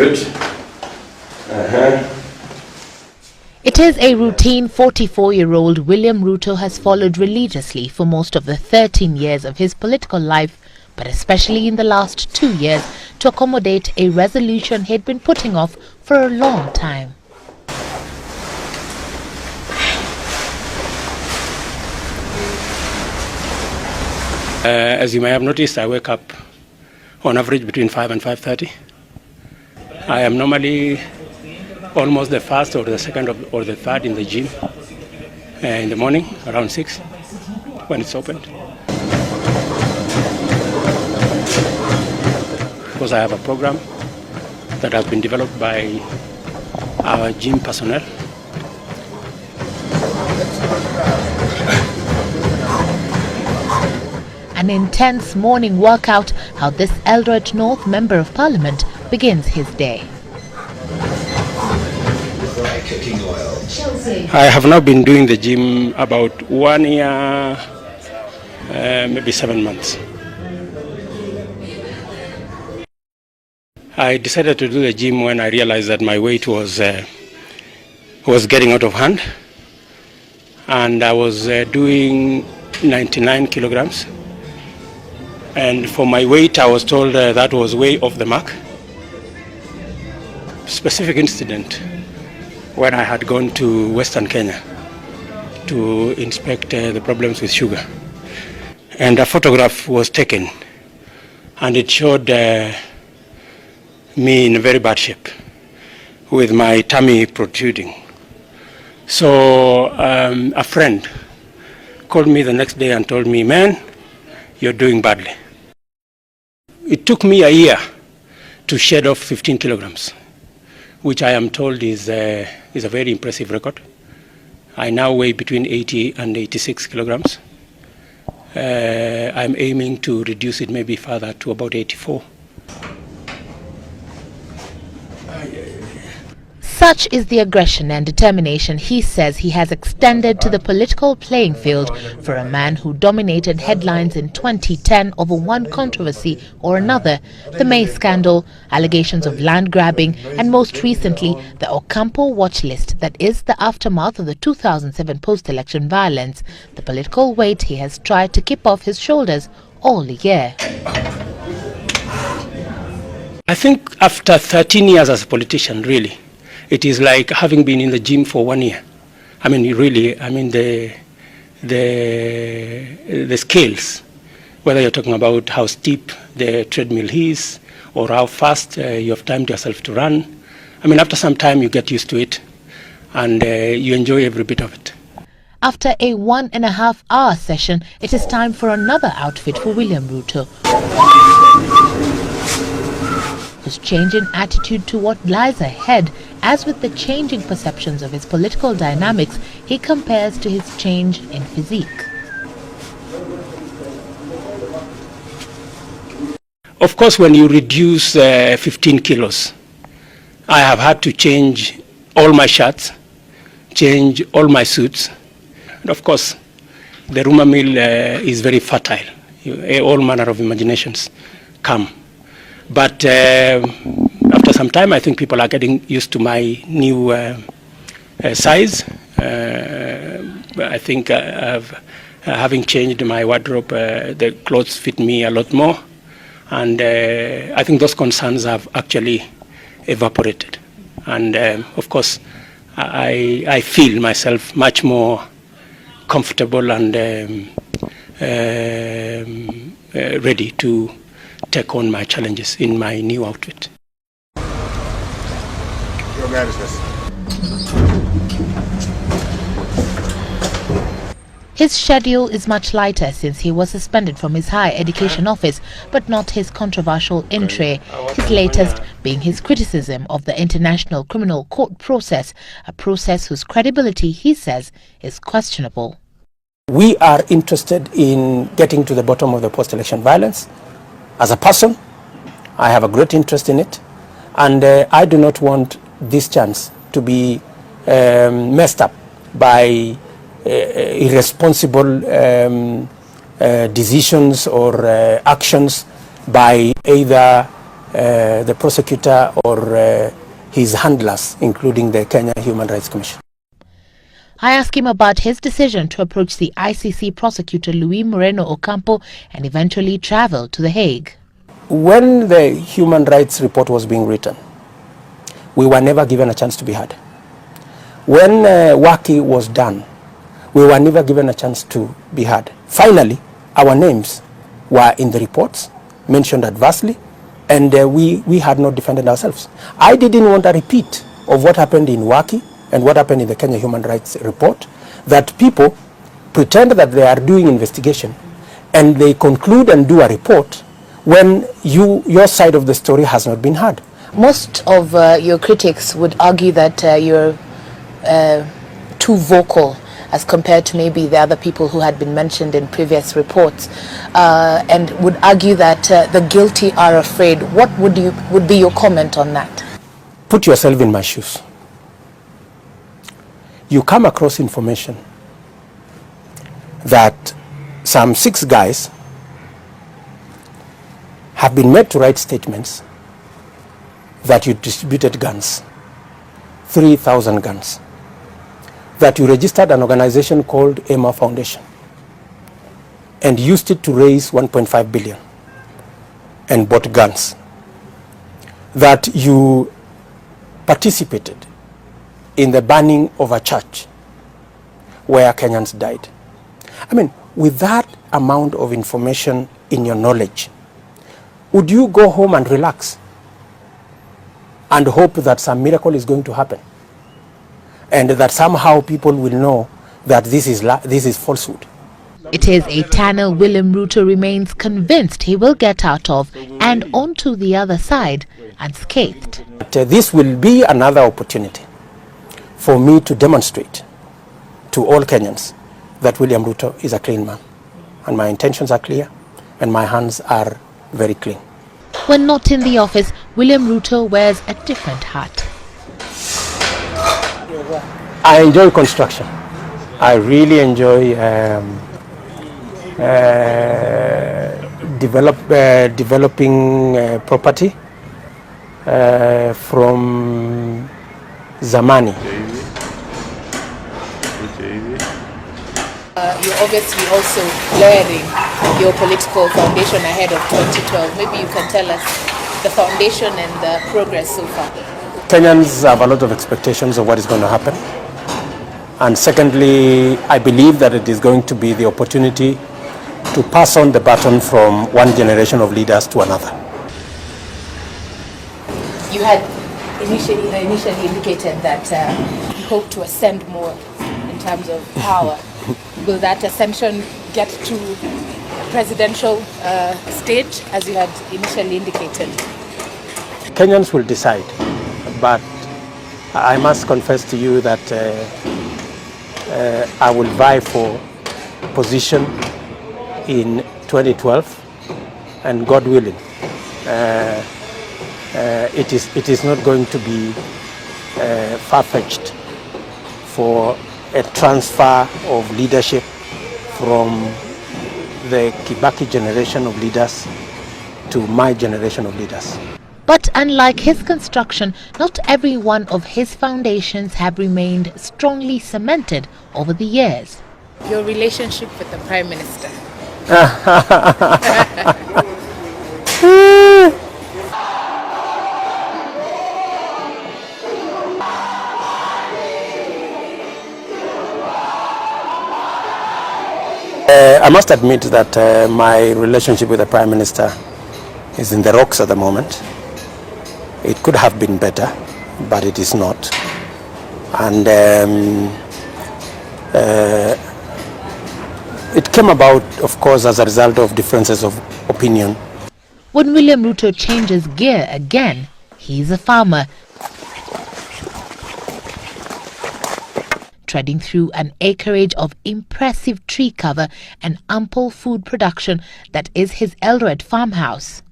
Good. It is a routine 44-year-old William Ruto has followed religiously for most of the 13 years of his political life, but especially in the last 2 years to accommodate a resolution he'd been putting off for a long time. As you may have noticed, I wake up on average between 5 and 5:30. I am normally almost the first or the second or the third in the gym in the morning around 6 when it's opened. Because I have a program that has been developed by our gym personnel. An intense morning workout, how this Eldoret North Member of Parliament begins his day. I have now been doing the gym about 1 year, maybe 7 months. I decided to do the gym when I realized that my weight was getting out of hand, and I was doing 99 kilograms. And for my weight, I was told that was way off the mark. Specific incident when I had gone to Western Kenya to inspect the problems with sugar. And a photograph was taken, and it showed me in very bad shape with my tummy protruding. So a friend called me the next day and told me, "Man, you're doing badly." It took me a year to shed off 15 kilograms, which I am told is a very impressive record. I now weigh between 80 and 86 kilograms. I'm aiming to reduce it maybe further to about 84. Such is the aggression and determination he says he has extended to the political playing field for a man who dominated headlines in 2010 over one controversy or another, the May scandal, allegations of land grabbing, and most recently the Ocampo watch list that is the aftermath of the 2007 post-election violence, the political weight he has tried to keep off his shoulders all year. I think after 13 years as a politician, really, it is like having been in the gym for 1 year. I mean, really, I mean the scales, whether you're talking about how steep the treadmill is or how fast you have timed yourself to run. I mean, after some time you get used to it and you enjoy every bit of it. After a 1.5-hour session, it is time for another outfit for William Ruto, whose change in attitude to what lies ahead, as with the changing perceptions of his political dynamics, he compares to his change in physique. Of course, when you reduce 15 kilos, I have had to change all my shirts, change all my suits. And of course, the rumor mill is very fertile. All manner of imaginations come. But after some time, I think people are getting used to my new size. I think having changed my wardrobe, the clothes fit me a lot more. And I think those concerns have actually evaporated. And of course, I feel myself much more comfortable and ready to take on my challenges in my new outfit. His schedule is much lighter since he was suspended from his higher education office, but not his controversial entry, his latest being his criticism of the International Criminal Court process, a process whose credibility, he says, is questionable. We are interested in getting to the bottom of the post-election violence. As a person, I have a great interest in it, and I do not want this chance to be messed up by irresponsible decisions or actions by either the prosecutor or his handlers, including the Kenya Human Rights Commission. I ask him about his decision to approach the ICC prosecutor Luis Moreno Ocampo and eventually travel to The Hague. When the human rights report was being written, we were never given a chance to be heard. When Waki was done, we were never given a chance to be heard. Finally, our names were in the reports, mentioned adversely, and we had not defended ourselves. I didn't want a repeat of what happened in Waki and what happened in the Kenya Human Rights Report, that people pretend that they are doing investigation and they conclude and do a report when your side of the story has not been heard. Most of your critics would argue that you're too vocal as compared to maybe the other people who had been mentioned in previous reports, and would argue that the guilty are afraid. What would be your comment on that? Put yourself in my shoes. You come across information that some 6 guys have been made to write statements that you distributed guns, 3,000 guns, that you registered an organization called Emma Foundation and used it to raise 1.5 billion and bought guns, that you participated in the burning of a church where Kenyans died. I mean, with that amount of information in your knowledge, would you go home and relax and hope that some miracle is going to happen and that somehow people will know that this is falsehood? It is a tunnel William Ruto remains convinced he will get out of and onto the other side unscathed. But, this will be another opportunity for me to demonstrate to all Kenyans that William Ruto is a clean man, and my intentions are clear and my hands are very clean. When not in the office, William Ruto wears a different hat. I enjoy construction. I really enjoy developing property from zamani. You're obviously also layering your political foundation ahead of 2012. Maybe you can tell us the foundation and the progress so far. Kenyans have a lot of expectations of what is going to happen. And secondly, I believe that it is going to be the opportunity to pass on the baton from one generation of leaders to another. You had initially indicated that you hope to ascend more in terms of power. Will that ascension get to presidential stage, as you had initially indicated? Kenyans will decide, but I must confess to you that I will vie for position in 2012, and God willing, it is not going to be far-fetched for a transfer of leadership from the Kibaki generation of leaders to my generation of leaders. But unlike his construction, not every one of his foundations have remained strongly cemented over the years. Your relationship with the Prime Minister. I must admit that my relationship with the Prime Minister is in the rocks at the moment. It could have been better, but it is not. And it came about, of course, as a result of differences of opinion. When William Ruto changes gear again, he's a farmer, treading through an acreage of impressive tree cover and ample food production that is his Eldoret farmhouse.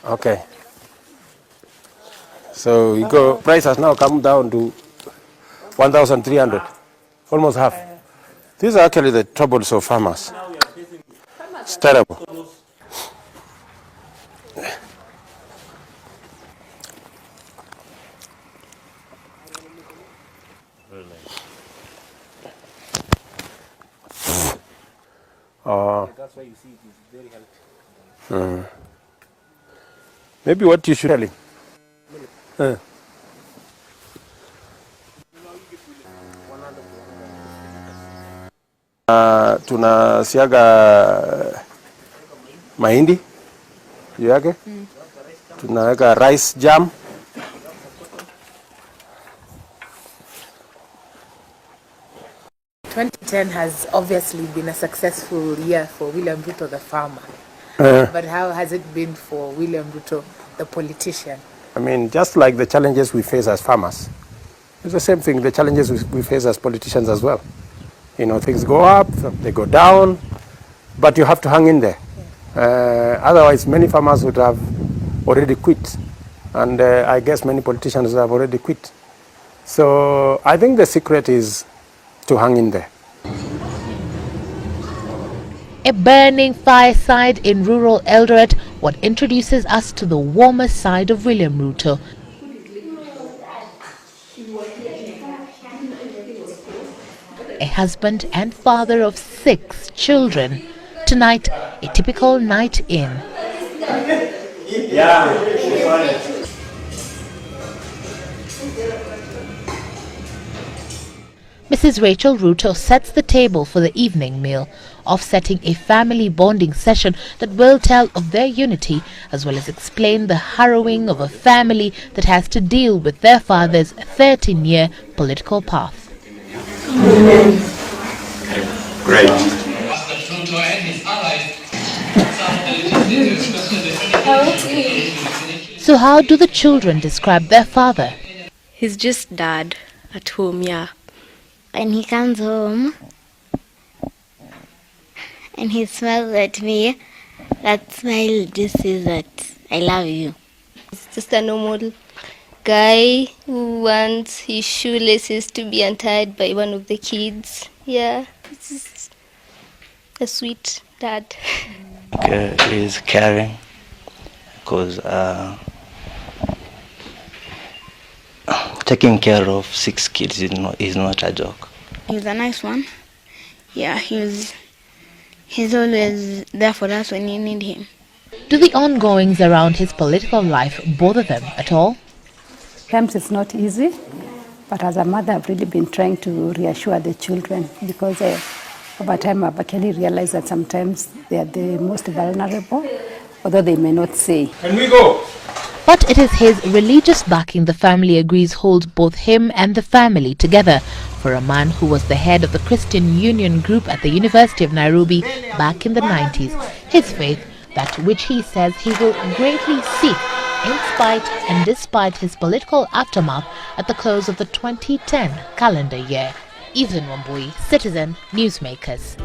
Okay. So you go, price has now come down to 1,300, almost half. These are actually the troubles of farmers. It's terrible. That's why you see it is very healthy. Maybe what you should tell him. Tunasiaga mahindi juu yake, tunaweka rice jam. (2010) has obviously been a successful year for William Ruto, the farmer. But how has it been for William Ruto, the politician? I mean, just like the challenges we face as farmers, it's the same thing, the challenges we face as politicians as well. You know, things go up, they go down, but you have to hang in there. Otherwise, many farmers would have already quit. And I guess many politicians have already quit. So I think the secret is to hang in there. A burning fireside in rural Eldoret, what introduces us to the warmer side of William Ruto. A husband and father of 6 children. Tonight, a typical night in. Mrs. Rachel Ruto sets the table for the evening meal, offsetting a family bonding session that will tell of their unity as well as explain the harrowing of a family that has to deal with their father's 13-year political path. Great. So how do the children describe their father? He's just dad at home, yeah. When he comes home and he smiles at me, that smile just says that I love you. He's just a normal guy who wants his shoelaces to be untied by one of the kids. Yeah, it's just a sweet dad. He's caring because taking care of 6 kids is not a joke. He's a nice one. Yeah, he's always there for us when you need him. Do the ongoings around his political life bother them at all? Sometimes it's not easy, but as a mother, I've really been trying to reassure the children because over time I've actually realized that sometimes they are the most vulnerable, although they may not say. Can we go? But it is his religious backing the family agrees holds both him and the family together. For a man who was the head of the Christian Union group at the University of Nairobi back in the 90s, his faith, that which he says he will greatly seek in spite and despite his political aftermath at the close of the 2010 calendar year. Evelyn Wambui, Citizen Newsmakers.